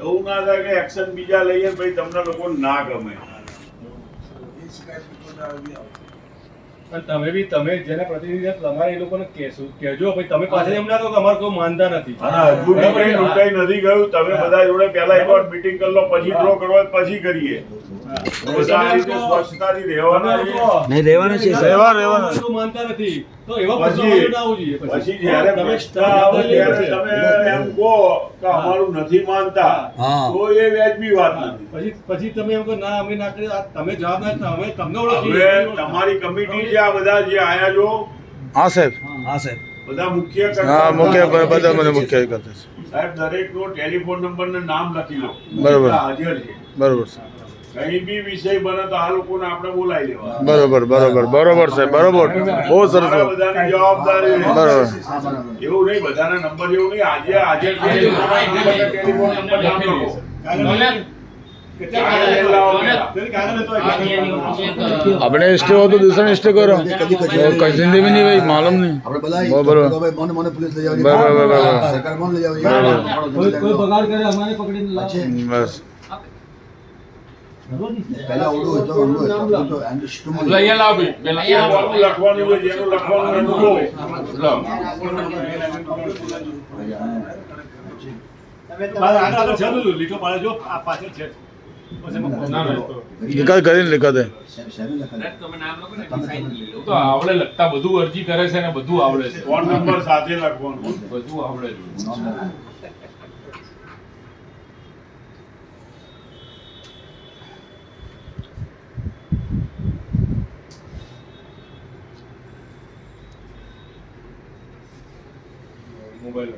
એવું ના થાય કે એક્શન બીજા લઈએ ભાઈ તમને લોકો ના ગમે. તમે જેના પ્રતિનિધિ તમારે એ લોકોને કહેજો ભાઈ, તમે પાછળ એમ ના કહો કે અમારે કોઈ માનતા નથી. હજુ લૂંટાઈ નથી ગયું. તમે બધા જોડે પહેલા એકવાર મીટિંગ કરી લો, પછી ડ્રો કરવા પછી કરીએ. બધા આ રીતે સ્વચ્છતાથી રહેવાના છે. નહીં રહેવાનું છે તો માનતા નથી તો એવા પ્રશ્નો ના આવવું જોઈએ. પછી જ્યારે પ્રશ્ન આવે ત્યારે તમે એમ કહો કે અમારું નથી માનતા, તો એ વ્યાજબી વાત નથી. પછી તમે એમ કહો ના અમે ના કરીએ, તમે જવાબદાર અમે તમને ઓળખીએ. હવે તમારી કમિટી છે, આ બધા જે આયા છો, હા સાહેબ બધા મુખ્ય હા મુખ્ય બધા મને મુખ્ય કરતા છે સાહેબ, દરેકનો ટેલિફોન નંબર ને નામ લખી લો. બરોબર. હાજર છે. બરોબર કઈ બી વિષય બને તો આ લોકોને આપણે બોલાવી લેવા. બરોબર સાહેબ બરોબર. બહુ સરસ. બધાની જવાબદારી છે. બરોબર. એવું નહીં, બધાના નંબર એવું નહીં. આજે હાજર છે, ટેલિફોન નંબર નામ લખો. अपने स्टे हो तो दूसरा स्टे करो, कैसे भी नहीं भाई मालूम नहीं। बराबर बस લખવાનું છે, જેનું લખવાનું એનું કહો. લીટો પાડે જો આ પાછળ છે. निकाल કરીને लिखा दे તો આવડે લખતા બધું અરજી કરે છે ને બધું આવડે છે. ફોન નંબર સાથે લખવાનું. બધું આવડે છે. મોબાઈલ